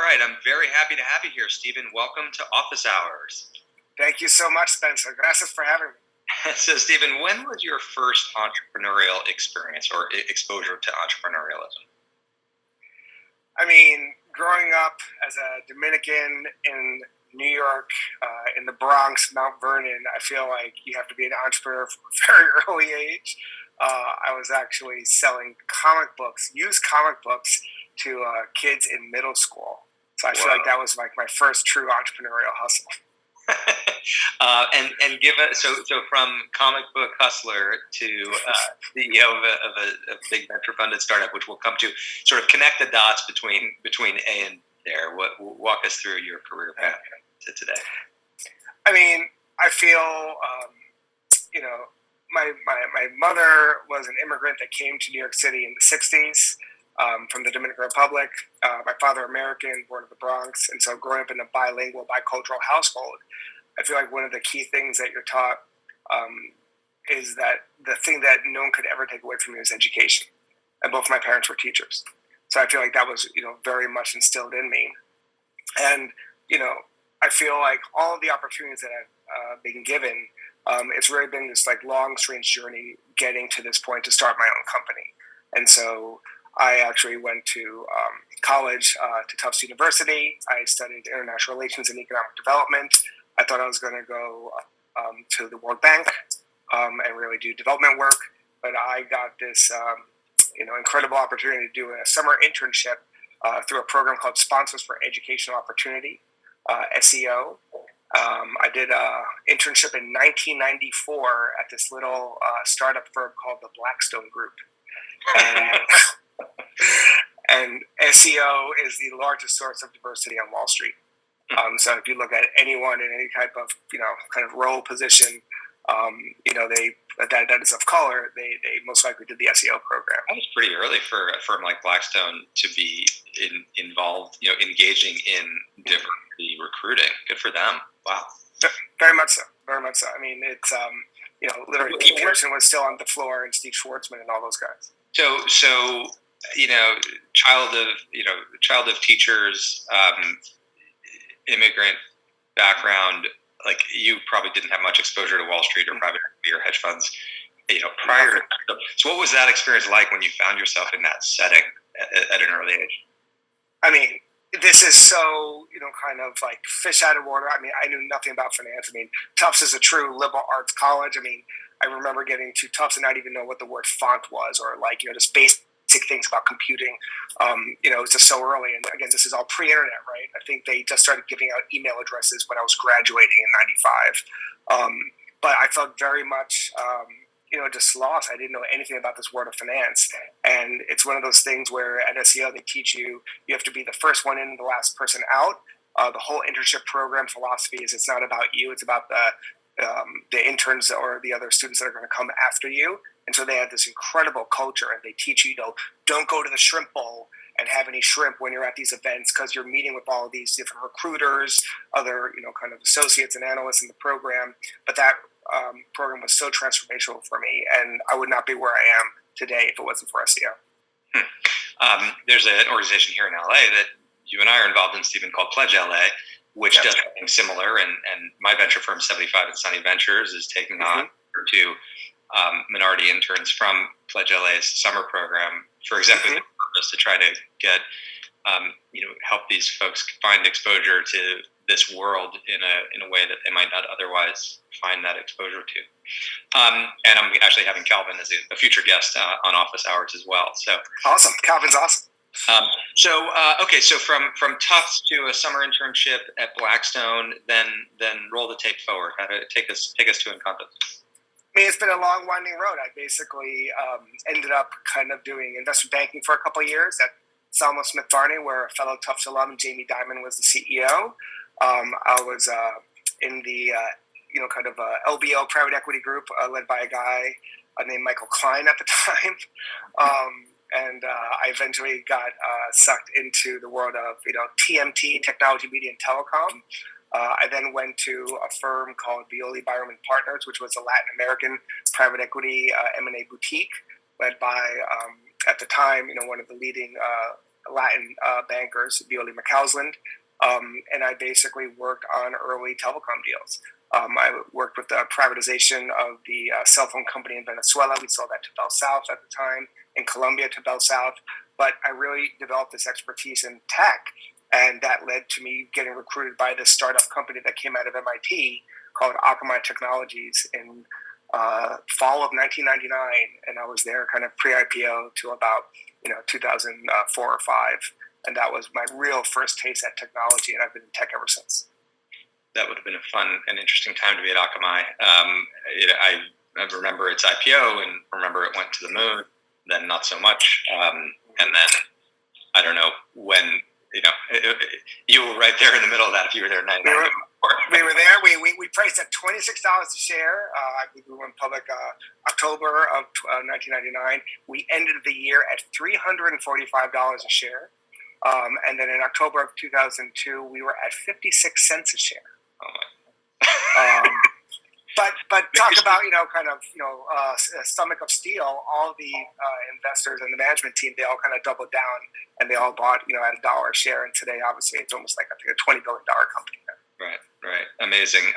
right. I'm very happy to have you here, Stephen. Welcome to Office Hours. Thank you so much, Spencer. Gracias for having me. So, Stephen, when was your first entrepreneurial experience or exposure to entrepreneurialism? I mean, growing up as a Dominican in New York, in the Bronx, Mount Vernon, I feel like you have to be an entrepreneur from a very early age. I was actually selling used comic books to kids in middle school. So I feel like that was like my first true entrepreneurial hustle. And give us so from comic book hustler to CEO of a big venture funded startup, which we'll come to, sort of connect the dots between A and there. Walk us through your career path to today. I mean, I feel my mother was an immigrant that came to New York City in the '60s. From the Dominican Republic. My father American, born in the Bronx, and so growing up in a bilingual, bicultural household, I feel like one of the key things that you're taught is that the thing that no one could ever take away from you is education. And both my parents were teachers, so I feel like that was very much instilled in me. And I feel like all of the opportunities that I've been given, it's really been this like long, strange journey getting to this point to start my own company. And so I actually went to college to Tufts University. I studied international relations and economic development. I thought I was going to go to the World Bank and really do development work, but I got this incredible opportunity to do a summer internship through a program called Sponsors for Educational Opportunity, SEO. I did an internship in 1994 at this little startup firm called the Blackstone Group. And SEO is the largest source of diversity on Wall Street. So if you look at anyone in any type of kind of role position, that is of color, they most likely did the SEO program. That was pretty early for a firm like Blackstone to be involved, engaging in diversity recruiting. Good for them. Wow. Very much so. Very much so. I mean, it's literally Pete Pearson was still on the floor, and Steve Schwartzman and all those guys. So child of teachers, immigrant background. Like, you probably didn't have much exposure to Wall Street or private equity or hedge funds, prior to. So what was that experience like when you found yourself in that setting at an early age? I mean, this is so, kind of like fish out of water. I mean, I knew nothing about finance. I mean, Tufts is a true liberal arts college. I mean, I remember getting to Tufts and not even know what the word font was, or like, just basic things about computing. It was just so early. And again, this is all pre-internet, right? I think they just started giving out email addresses when I was graduating in '95. But I felt very much, just lost. I didn't know anything about this world of finance. And it's one of those things where at SEO, they teach you have to be the first one in, the last person out. The whole internship program philosophy is it's not about you. It's about the interns or the other students that are going to come after you. And so they have this incredible culture, and they teach you, don't go to the shrimp bowl and have any shrimp when you're at these events, because you're meeting with all of these different recruiters, other, kind of associates and analysts in the program. But that program was so transformational for me, and I would not be where I am today if it wasn't for SEO. There's an organization here in LA that you and I are involved in, Stephen, called Pledge LA, which does something similar. And my venture firm, 75 and Sunny Ventures, is taking on two minority interns from Pledge LA's summer program for exactly the purpose, to try to get, help these folks find exposure to this world in a way that they might not otherwise find that exposure to. And I'm actually having Calvin as a future guest on Office Hours as well. So awesome. Calvin's awesome. So from Tufts to a summer internship at Blackstone, then roll the tape forward. How to take us to Encantos. I mean, it's been a long, winding road. I basically ended up kind of doing investment banking for a couple of years at Salmo Smith Barney, where a fellow Tufts alum, Jamie Dimon, was the CEO. I was in the kind of LBO private equity group led by a guy named Michael Klein at the time. And I eventually got sucked into the world of TMT, technology, media, and telecom. I then went to a firm called Violi Byram and Partners, which was a Latin American private equity M&A boutique led by, at the time, one of the leading Latin bankers, Violi McCausland, and I basically worked on early telecom deals. I worked with the privatization of the cell phone company in Venezuela. We sold that to Bell South at the time, in Colombia to Bell South. But I really developed this expertise in tech, and that led to me getting recruited by this startup company that came out of MIT called Akamai Technologies in fall of 1999, and I was there kind of pre-IPO to about 2004 or five, and that was my real first taste at technology, and I've been in tech ever since. That would have been a fun and interesting time to be at Akamai. I remember its IPO and remember it went to the moon, then not so much, and then I don't know when. You were right there in the middle of that. If you were there in 99. We were there. We priced at $26 a share. I think we went public October of 1999. We ended the year at $345 a share. And then in October of 2002, we were at 56 cents a share. Oh my. But talk about a stomach of steel. All the investors and the management team, they all kind of doubled down and they all bought at $1 a share. And today, obviously, it's almost like a $20 billion company. Right. Amazing.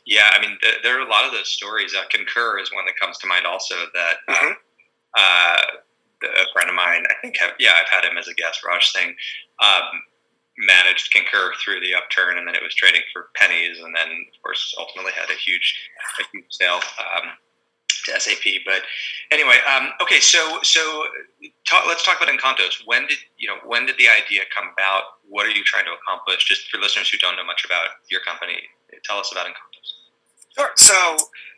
Yeah, I mean, there are a lot of those stories. Concur is one that comes to mind also that a friend of mine, I think, I've had him as a guest, Raj Singh, managed Concur through the upturn, and then it was trading for pennies, and then, of course, ultimately had a huge sale to SAP. But anyway, okay, so let's talk about Encantos. When did the idea come about? What are you trying to accomplish? Just for listeners who don't know much about your company, tell us about Encantos. Sure. So,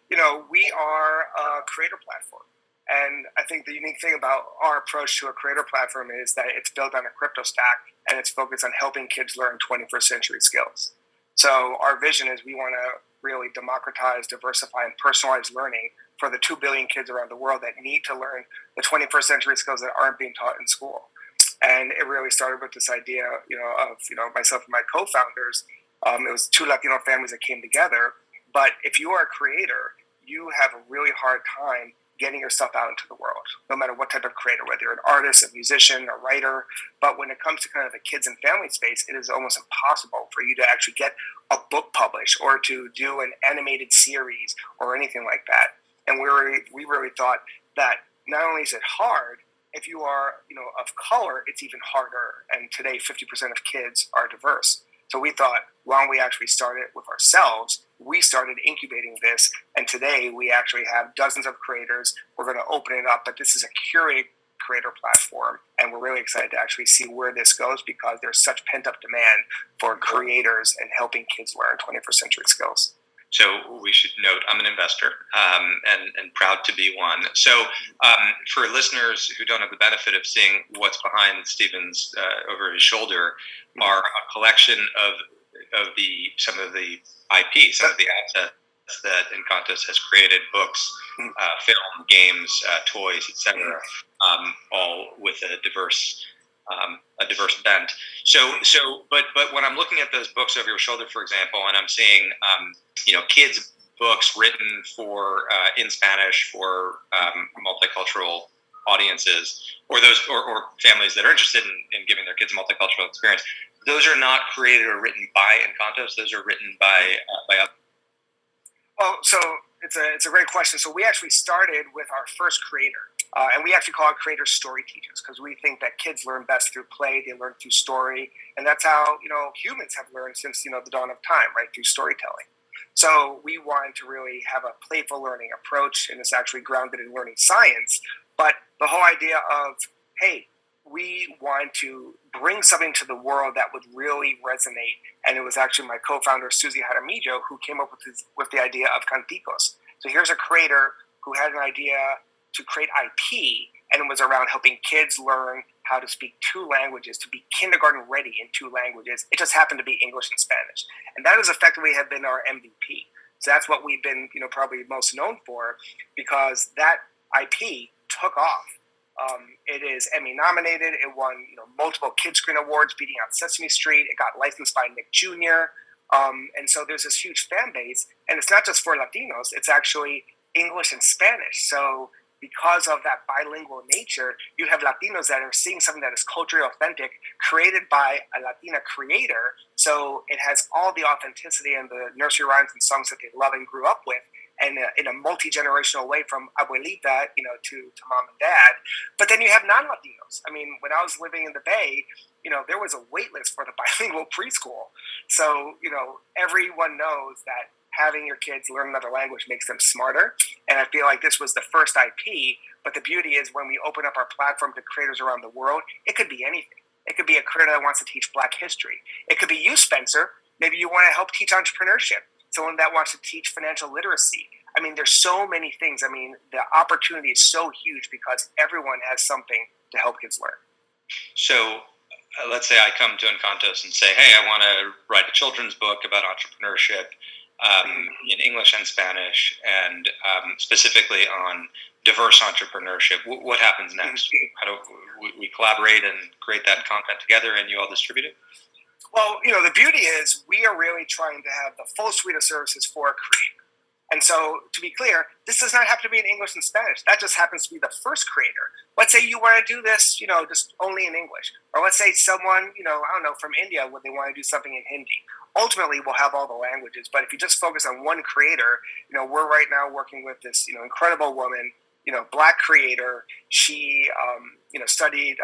we are a creator platform. And I think the unique thing about our approach to a creator platform is that it's built on a crypto stack and it's focused on helping kids learn 21st century skills. So our vision is we want to really democratize, diversify, and personalize learning for the 2 billion kids around the world that need to learn the 21st century skills that aren't being taught in school. And it really started with this idea, of myself and my co-founders. It was 2 Latino families that came together. But if you are a creator, you have a really hard time getting your stuff out into the world, no matter what type of creator, whether you're an artist, a musician, a writer. But when it comes to kind of the kids and family space, it is almost impossible for you to actually get a book published or to do an animated series or anything like that. And we really thought that not only is it hard, if you are, of color, it's even harder. And today, 50% of kids are diverse. So we thought, why don't we actually start it with ourselves? We started incubating this, and today we actually have dozens of creators. We're going to open it up, but this is a curated creator platform, and we're really excited to actually see where this goes because there's such pent-up demand for creators and helping kids learn 21st century skills. So we should note I'm an investor and proud to be one. So for listeners who don't have the benefit of seeing what's behind Stephen's over his shoulder are a collection of some of the IP, some of the assets that Encantos has created, books, film, games, toys, etc., all with a diverse bent. But when I'm looking at those books over your shoulder, for example, and I'm seeing kids' books written for in Spanish for multicultural audiences, or families that are interested in giving their kids a multicultural experience, those are not created or written by Encantos. Those are written by others. Well, so it's a great question. So we actually started with our first creator. And we actually call it creator story teachers because we think that kids learn best through play. They learn through story. And that's how, humans have learned since, the dawn of time, right, through storytelling. So we wanted to really have a playful learning approach, and it's actually grounded in learning science. But the whole idea of, hey, we want to bring something to the world that would really resonate. And it was actually my co-founder, Susie Jaramillo, who came up with the idea of Canticos. So here's a creator who had an idea to create IP, and it was around helping kids learn how to speak 2 languages, to be kindergarten ready in 2 languages. It just happened to be English and Spanish. And that has effectively have been our MVP. So that's what we've been, probably most known for, because that IP took off. It is Emmy nominated. It won, multiple Kid Screen Awards, beating out Sesame Street. It got licensed by Nick Jr. And so there's this huge fan base, and it's not just for Latinos. It's actually English and Spanish. So because of that bilingual nature, you have Latinos that are seeing something that is culturally authentic, created by a Latina creator. So it has all the authenticity and the nursery rhymes and songs that they love and grew up with, and in a multi-generational way from abuelita, to mom and dad. But then you have non-Latinos. I mean, when I was living in the Bay, there was a wait list for the bilingual preschool. So, everyone knows that having your kids learn another language makes them smarter. And I feel like this was the first IP. But the beauty is when we open up our platform to creators around the world, it could be anything. It could be a creator that wants to teach Black history. It could be you, Spencer. Maybe you want to help teach entrepreneurship. Someone that wants to teach financial literacy. I mean, there's so many things. I mean, the opportunity is so huge because everyone has something to help kids learn. So let's say I come to Encantos and say, hey, I want to write a children's book about entrepreneurship in English and Spanish, and specifically on diverse entrepreneurship. What happens next? How do we collaborate and create that content together, and you all distribute it? Well, the beauty is we are really trying to have the full suite of services for a creator. And so, to be clear, this does not have to be in English and Spanish. That just happens to be the first creator. Let's say you want to do this, just only in English. Or let's say someone, from India, would they want to do something in Hindi. Ultimately, we'll have all the languages. But if you just focus on one creator, we're right now working with this, incredible woman, Black creator. She, studied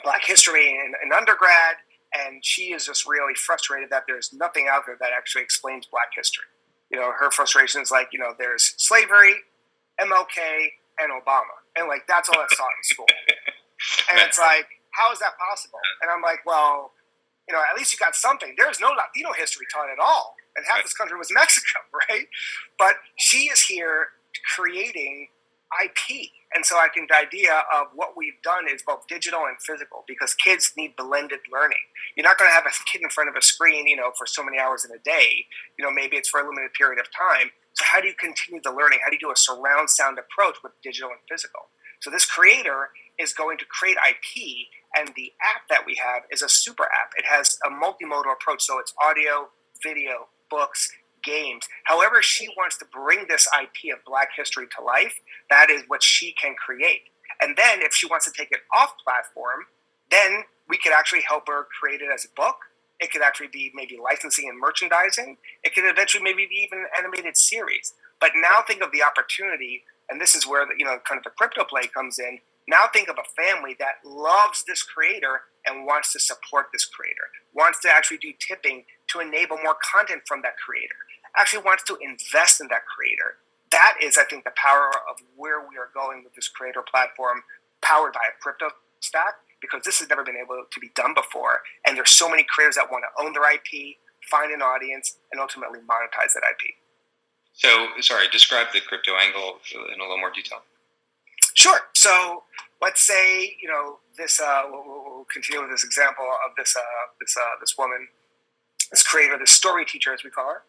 Black history in undergrad. And she is just really frustrated that there's nothing out there that actually explains Black history. Her frustration is like, there's slavery, MLK, and Obama. And that's all that's taught in school. And it's like, how is that possible? And I'm like, well, at least you got something. There's no Latino history taught at all. And half this country was Mexico, right? But she is here creating IP. And so I think the idea of what we've done is both digital and physical, because kids need blended learning. You're not going to have a kid in front of a screen, for so many hours in a day. Maybe it's for a limited period of time. So how do you continue the learning? How do you do a surround sound approach with digital and physical? So this creator is going to create IP, and the app that we have is a super app. It has a multimodal approach. So it's audio, video, books, games. However she wants to bring this IP of Black history to life, that is what she can create. And then if she wants to take it off platform, then we could actually help her create it as a book. It could actually be maybe licensing and merchandising. It could eventually maybe be even an animated series. But now think of the opportunity, and this is where kind of the crypto play comes in. Now think of a family that loves this creator and wants to support this creator, wants to actually do tipping to enable more content from that creator, actually wants to invest in that creator. That is, I think, the power of where we are going with this creator platform powered by a crypto stack, because this has never been able to be done before. And there's so many creators that want to own their IP, find an audience, and ultimately monetize that IP. So, sorry, describe the crypto angle in a little more detail. Sure. So let's say, this, we'll continue with this example of this woman, this creator, this story teacher, as we call her.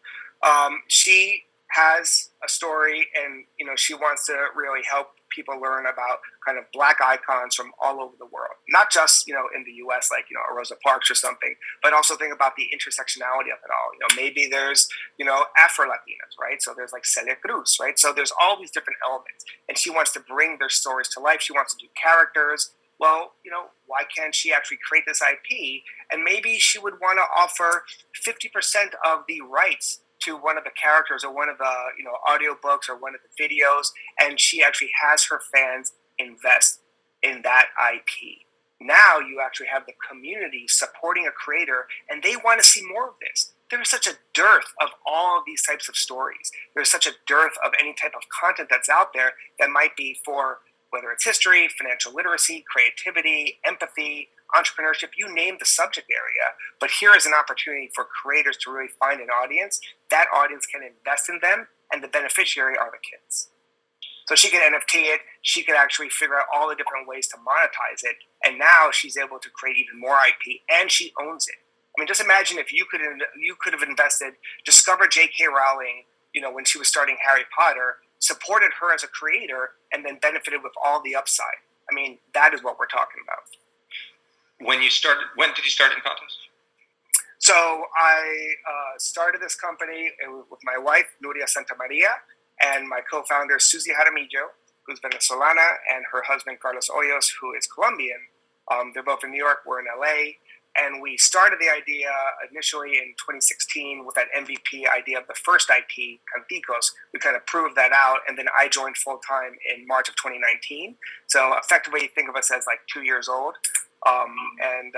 She has a story, and she wants to really help people learn about kind of Black icons from all over the world, not just in the U.S. like a Rosa Parks or something, but also think about the intersectionality of it all. Maybe there's Afro Latinas, right? So there's like Celia Cruz, right? So there's all these different elements, and she wants to bring their stories to life. She wants to do characters. Well, why can't she actually create this IP? And maybe she would want to offer 50% of the rights to one of the characters or one of the audiobooks or one of the videos, and she actually has her fans invest in that IP. Now you actually have the community supporting a creator, and they want to see more of this. There's such a dearth of all of these types of stories. There's such a dearth of any type of content that's out there that might be for whether it's history, financial literacy, creativity, empathy, entrepreneurship, you name the subject area. But here is an opportunity for creators to really find an audience. That audience can invest in them, and the beneficiary are the kids. So she can NFT it. She could actually figure out all the different ways to monetize it. And now she's able to create even more IP, and she owns it. I mean, just imagine if you could have invested, discovered J.K. Rowling, when she was starting Harry Potter, supported her as a creator, and then benefited with all the upside. I mean, that is what we're talking about. When did you start Encantos? So I started this company with my wife, Nuria Santamaria, and my co-founder, Susie Jaramillo, who's Venezolana, and her husband, Carlos Hoyos, who is Colombian. They're both in New York. We're in LA. And we started the idea initially in 2016 with that MVP idea of the first IP, Encantos. We kind of proved that out, and then I joined full-time in March of 2019. So effectively, think of us as like 2 years old. And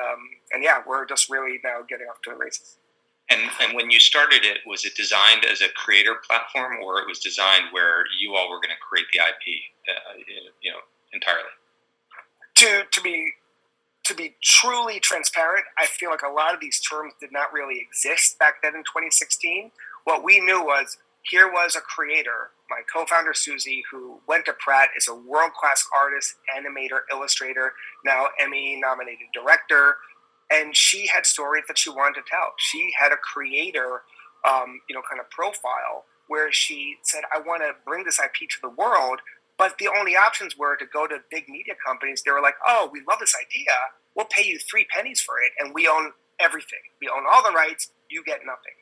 yeah, we're just really now getting off to the races. And when you started it, was it designed as a creator platform, or it was designed where you all were going to create the IP, entirely? To be truly transparent, I feel like a lot of these terms did not really exist back then in 2016. What we knew was here was a creator, my co-founder Susie, who went to Pratt, is a world-class artist, animator, illustrator, now Emmy-nominated director, and she had stories that she wanted to tell. She had a creator, kind of profile where she said, I want to bring this IP to the world, but the only options were to go to big media companies. They were like, oh, we love this idea. We'll pay you 3 pennies for it, and we own everything. We own all the rights. You get nothing.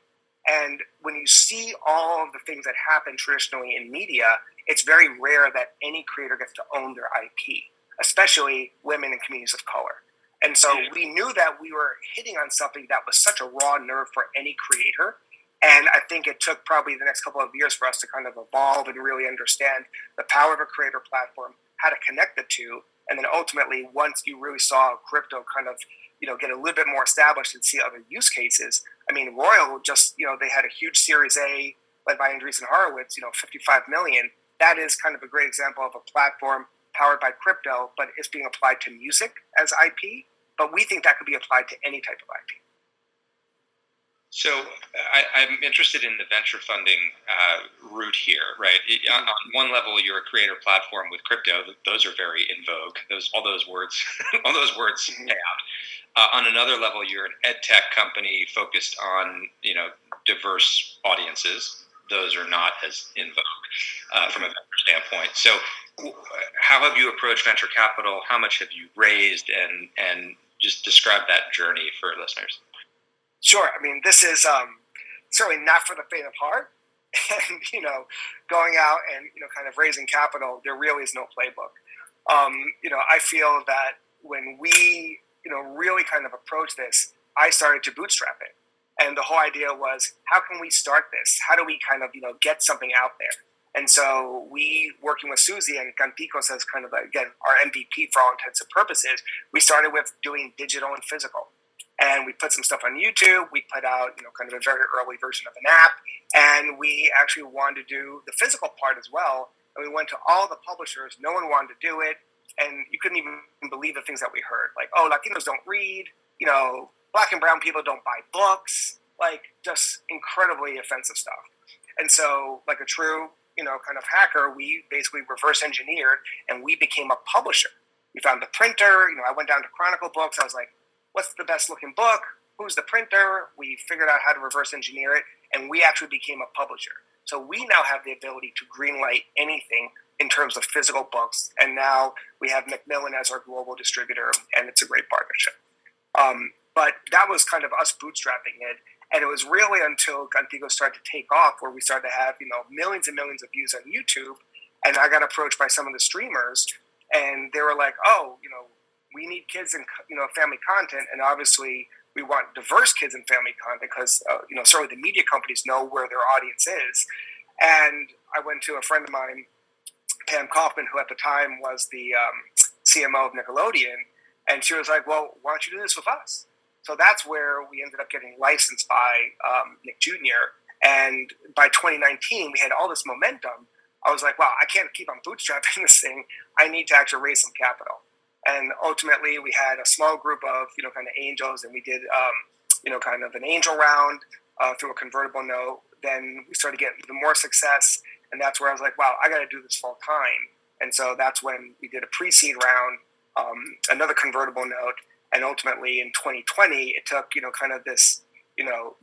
And when you see all of the things that happen traditionally in media, it's very rare that any creator gets to own their IP, especially women and communities of color. And so we knew that we were hitting on something that was such a raw nerve for any creator. And I think it took probably the next couple of years for us to kind of evolve and really understand the power of a creator platform, how to connect the two. And then ultimately, once you really saw crypto kind of, get a little bit more established and see other use cases. I mean, Royal just, they had a huge Series A led by Andreessen Horowitz, 55 million. That is kind of a great example of a platform powered by crypto, but it's being applied to music as IP. But we think that could be applied to any type of IP. So I'm interested in the venture funding route here, right? On one level, you're a creator platform with crypto; those are very in vogue. All those words stay out. On another level, you're an ed tech company focused on diverse audiences. Those are not as in vogue from a venture standpoint. So, how have you approached venture capital? How much have you raised, and just describe that journey for listeners. Sure. I mean, this is certainly not for the faint of heart. And, going out and, kind of raising capital, there really is no playbook. I feel that when we, really kind of approach this, I started to bootstrap it. And the whole idea was, how can we start this? How do we kind of, get something out there? And so we, working with Susie and Encantos as kind of, again, our MVP for all intents and purposes, we started with doing digital and physical. And we put some stuff on YouTube. We put out, kind of a very early version of an app. And we actually wanted to do the physical part as well. And we went to all the publishers. No one wanted to do it. And you couldn't even believe the things that we heard. Like, oh, Latinos don't read. Black and brown people don't buy books. Like, just incredibly offensive stuff. And so, like a true, kind of hacker, we basically reverse engineered and we became a publisher. We found the printer. I went down to Chronicle Books. I was like, what's the best looking book? Who's the printer? We figured out how to reverse engineer it, and we actually became a publisher. So we now have the ability to greenlight anything in terms of physical books. And now we have Macmillan as our global distributor, and it's a great partnership. But that was kind of us bootstrapping it. And it was really until Encantos started to take off where we started to have, millions and millions of views on YouTube. And I got approached by some of the streamers, and they were like, oh, we need kids and family content, and obviously we want diverse kids and family content because certainly the media companies know where their audience is. And I went to a friend of mine, Pam Kaufman, who at the time was the CMO of Nickelodeon, and she was like, "Well, why don't you do this with us?" So that's where we ended up getting licensed by Nick Jr. And by 2019, we had all this momentum. I was like, "Wow, I can't keep on bootstrapping this thing. I need to actually raise some capital." And ultimately, we had a small group of, kind of angels, and we did, kind of an angel round through a convertible note. Then we started getting even more success, and that's where I was like, wow, I got to do this full time. And so that's when we did a pre-seed round, another convertible note, and ultimately in 2020, it took, kind of this,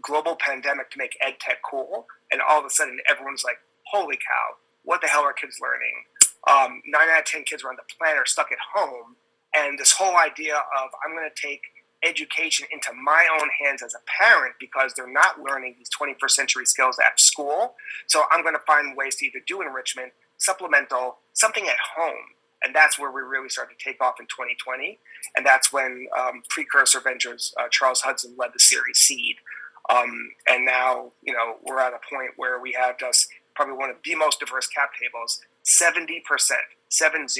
global pandemic to make ed tech cool. And all of a sudden, everyone's like, holy cow, what the hell are kids learning? 9 out of 10 kids around the planet are stuck at home. And this whole idea of I'm going to take education into my own hands as a parent because they're not learning these 21st century skills at school. So I'm going to find ways to either do enrichment, supplemental, something at home. And that's where we really started to take off in 2020. And that's when Precursor Ventures, Charles Hudson led the Series Seed. And now, we're at a point where we have just probably one of the most diverse cap tables. 70%, 70,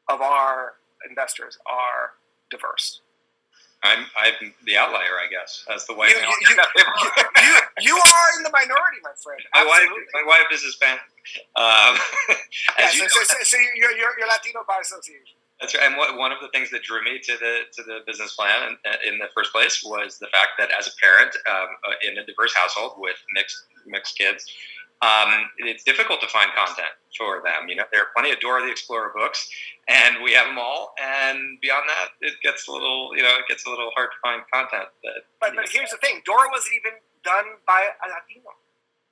of our investors are diverse. I'm the outlier, I guess, as the white male. You are in the minority, my friend. My wife is Hispanic. So you're Latino by association. That's right. And one of the things that drew me to the business plan in the first place was the fact that as a parent in a diverse household with mixed kids, it's difficult to find content for them. There are plenty of Dora the Explorer books, and we have them all. And beyond that, it gets a little hard to find content. But here's the thing: Dora wasn't even done by a Latino,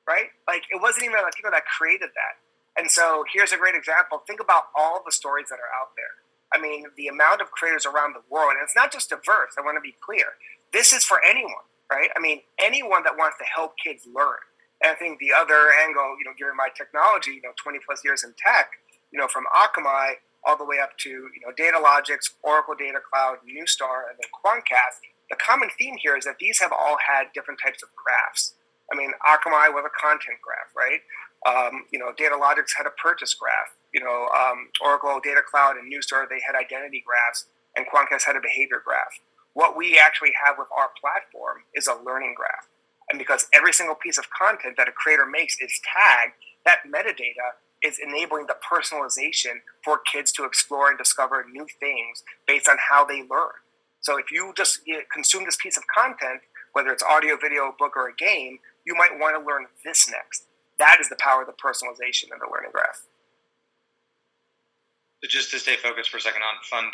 right? Like, it wasn't even a Latino that created that. And so here's a great example. Think about all the stories that are out there. I mean, the amount of creators around the world, and it's not just diverse. I want to be clear. This is for anyone, right? I mean, anyone that wants to help kids learn. And I think the other angle, given my technology, 20 plus years in tech, from Akamai all the way up to, Datalogics, Oracle Data Cloud, Newstar, and then Quantcast, the common theme here is that these have all had different types of graphs. I mean, Akamai was a content graph, right? Datalogics had a purchase graph. Oracle Data Cloud and Newstar, they had identity graphs, and Quantcast had a behavior graph. What we actually have with our platform is a learning graph. And because every single piece of content that a creator makes is tagged, that metadata is enabling the personalization for kids to explore and discover new things based on how they learn. So if you just consume this piece of content, whether it's audio, video, book, or a game, you might want to learn this next. That is the power of the personalization of the learning graph. So just to stay focused for a second on funding.